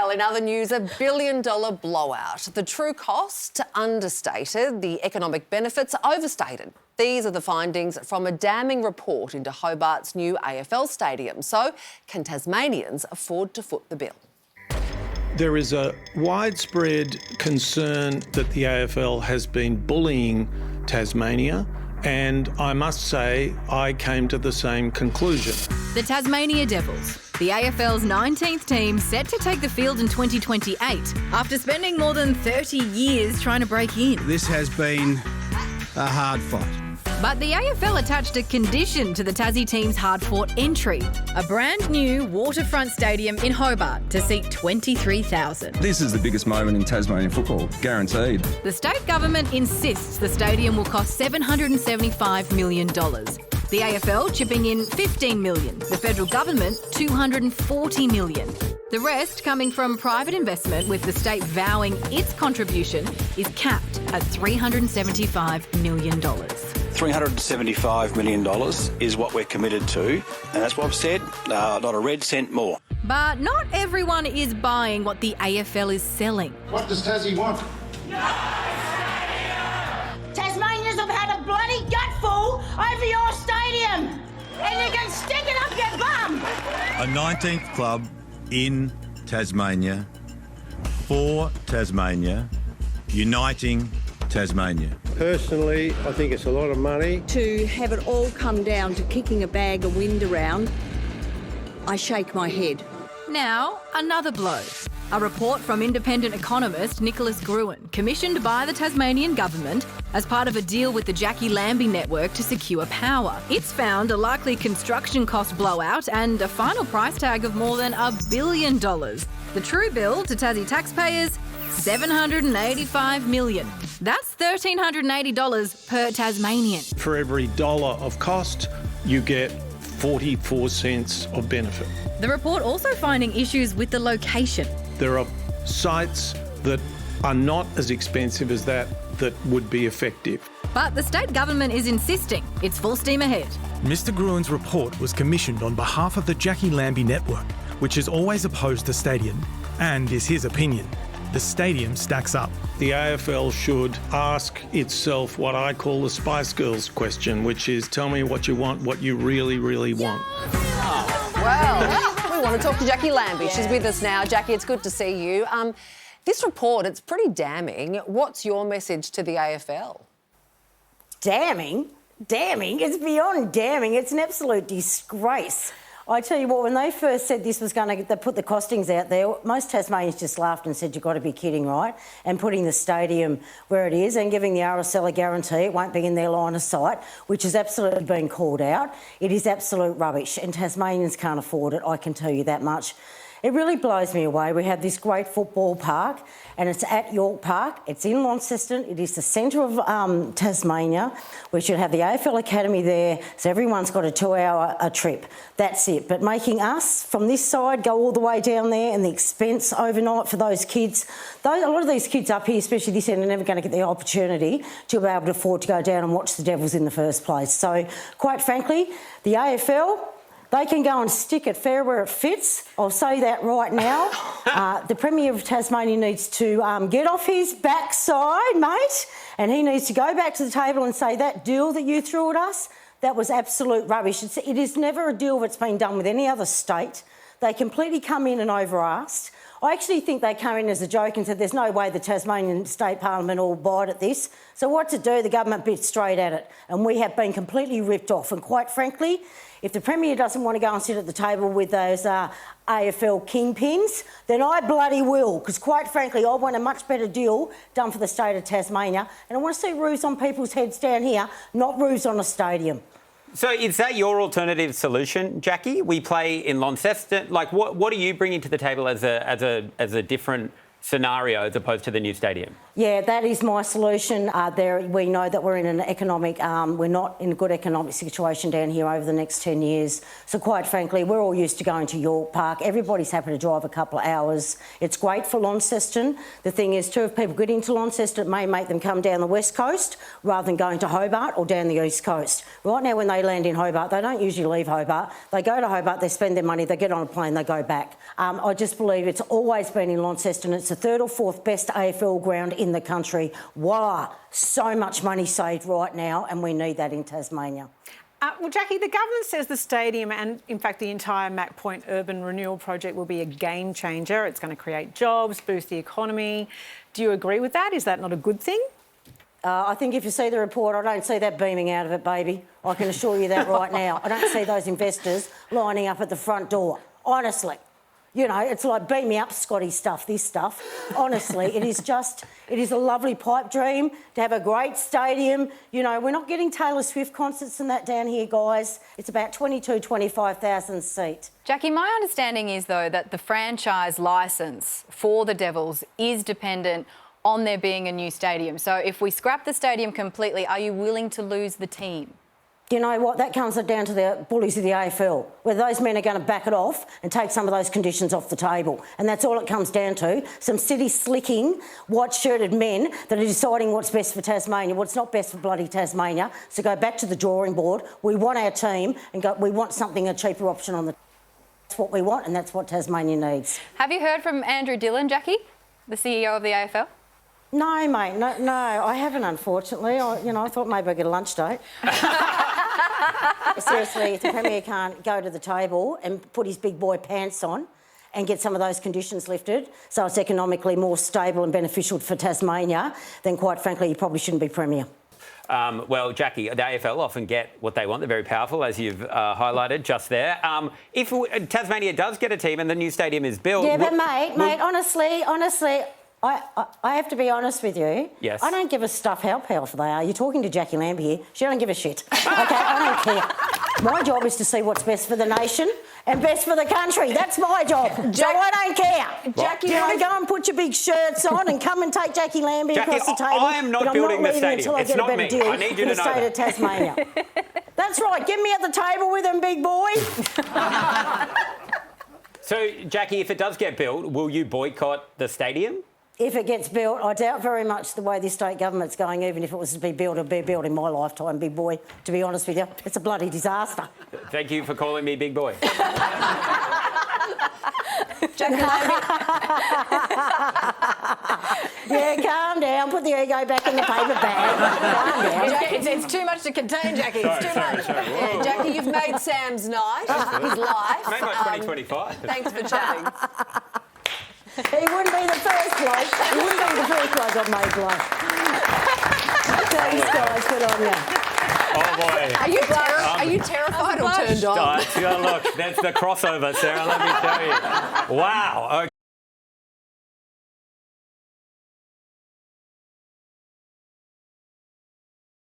Well, in other news, $1 billion blowout. The true cost understated, the economic benefits overstated. These are the findings from a damning report into Hobart's new AFL stadium. So, can Tasmanians afford to foot the bill? There is a widespread concern that the AFL has been bullying Tasmania, and I must say I came to the same conclusion. The Tasmania Devils, the AFL's 19th team, set to take the field in 2028 after spending more than 30 years trying to break in. This has been a hard fight. But the AFL attached a condition to the Tassie team's hard-fought entry, a brand new waterfront stadium in Hobart to seat 23,000. This is the biggest moment in Tasmanian football, guaranteed. The state government insists the stadium will cost $775 million. The AFL chipping in $15 million, the federal government $240 million. The rest coming from private investment, with the state vowing its contribution is capped at $375 million. $375 million is what we're committed to, and that's what I've said, not a red cent more. But not everyone is buying what the AFL is selling. What does Tassie want? Tasmanians have had a bloody gutful over your stadium, and you can stick it up your bum. A 19th club in Tasmania, for Tasmania, uniting Tasmania. Personally, I think it's a lot of money. To have it all come down to kicking a bag of wind around, I shake my head. Now, another blow. A report from independent economist Nicholas Gruen, commissioned by the Tasmanian government as part of a deal with the Jackie Lambie network to secure power. It's found a likely construction cost blowout and a final price tag of more than $1 billion. The true bill to Tassie taxpayers, $785 million. That's $1,380 per Tasmanian. For every dollar of cost, you get 44 cents of benefit. The report also finding issues with the location. There are sites that are not as expensive as that would be effective. But the state government is insisting it's full steam ahead. Mr Gruen's report was commissioned on behalf of the Jackie Lambie network, which has always opposed the stadium, and is his opinion. The stadium stacks up. The AFL should ask itself what I call the Spice Girls question, which is, tell me what you want, what you really, really want. Well, we want to talk to Jackie Lambie. She's with us now. Jackie, it's good to see you. This report, it's pretty damning. What's your message to the AFL? Damning? Damning? It's beyond damning. It's an absolute disgrace. I tell you what, when they first said this was going to put the costings out there, most Tasmanians just laughed and said, you've got to be kidding, right? And putting the stadium where it is and giving the RSL a guarantee it won't be in their line of sight, which has absolutely been called out. It is absolute rubbish, and Tasmanians can't afford it, I can tell you that much. It really blows me away. We have this great football park, and it's at York Park. It's in Launceston. It is the centre of Tasmania. We should have the AFL Academy there, so everyone's got a 2-hour trip. That's it. But making us, from this side, go all the way down there, and the expense overnight for those kids. A lot of these kids up here, especially this end, are never going to get the opportunity to be able to afford to go down and watch the Devils in the first place. So, quite frankly, the AFL, they can go and stick it fair where it fits. I'll say that right now. The Premier of Tasmania needs to get off his backside, mate, and he needs to go back to the table and say that deal that you threw at us, that was absolute rubbish. It is never a deal that's been done with any other state. They completely come in and over-asked. I actually think they came in as a joke and said there's no way the Tasmanian State Parliament will bite at this. So what to do? The government bit straight at it, and we have been completely ripped off. And quite frankly, if the Premier doesn't want to go and sit at the table with those AFL kingpins, then I bloody will, because quite frankly, I want a much better deal done for the state of Tasmania, and I want to see roofs on people's heads down here, not roofs on a stadium. So is that your alternative solution, Jackie? We play in Launceston. Like, what are you bringing to the table as a different scenario as opposed to the new stadium? Yeah, that is my solution. We know that we're in an we're not in a good economic situation down here over the next 10 years. So quite frankly, we're all used to going to York Park. Everybody's happy to drive a couple of hours. It's great for Launceston. The thing is too, if people get into Launceston, it may make them come down the west coast rather than going to Hobart or down the east coast. Right now, when they land in Hobart, they don't usually leave Hobart. They go to Hobart, they spend their money, they get on a plane, they go back. I just believe it's always been in Launceston. It's the third or fourth best AFL ground in the country. Voila, so much money saved right now, and we need that in Tasmania. Well, Jackie, the government says the stadium and, in fact, the entire Mac Point urban renewal project will be a game changer. It's going to create jobs, boost the economy. Do you agree with that? Is that not a good thing? I think if you see the report, I don't see that beaming out of it, baby. I can assure you that right now. I don't see those investors lining up at the front door, honestly. You know, it's like beam me up, Scotty stuff, this stuff. Honestly, it is a lovely pipe dream to have a great stadium. You know, we're not getting Taylor Swift concerts and that down here, guys. It's about 25,000 seats. Jackie, my understanding is, though, that the franchise licence for the Devils is dependent on there being a new stadium. So if we scrap the stadium completely, are you willing to lose the team? You know what? That comes down to the bullies of the AFL, whether those men are going to back it off and take some of those conditions off the table. And that's all it comes down to. Some city-slicking, white-shirted men that are deciding what's best for Tasmania. What's not best for bloody Tasmania. So go back to the drawing board. We want our team and we want something, a cheaper option on the... That's what we want and that's what Tasmania needs. Have you heard from Andrew Dillon, Jackie, the CEO of the AFL? No, mate, no, I haven't, unfortunately. I thought maybe I'd get a lunch date. Seriously, if the Premier can't go to the table and put his big boy pants on and get some of those conditions lifted so it's economically more stable and beneficial for Tasmania, then quite frankly, he probably shouldn't be Premier. Well, Jackie, the AFL often get what they want. They're very powerful, as you've highlighted just there. If Tasmania does get a team and the new stadium is built... Yeah, but mate, honestly... I have to be honest with you. Yes. I don't give a stuff how powerful they are. You're talking to Jackie Lambie here. She don't give a shit. OK, I don't care. My job is to see what's best for the nation and best for the country. That's my job. So I don't care. Jackie, go and put your big shirts on and come and take Jackie Lambie across the table. I am not building the stadium. It's not me. I need you to know that. For the state of Tasmania. That's right. Get me at the table with them, big boy. So, Jackie, if it does get built, will you boycott the stadium? If it gets built, I doubt very much the way this state government's going, even if it was to be built, it'd be built in my lifetime, big boy, to be honest with you. It's a bloody disaster. Thank you for calling me big boy. Yeah, calm down. Put the ego back in the paper bag. Calm down. Jackie, it's too much to contain, Jackie. It's too much. Yeah, Jackie, you've made Sam's night, his life. Made my 2025. Thanks for chatting. He wouldn't be the first bloke. He wouldn't be the first bloke I've made bloke. Thanks, guys. Good on you. Oh, boy. Are you terrified or turned on? Look, that's the crossover, Sarah, let me tell you. Wow. Okay.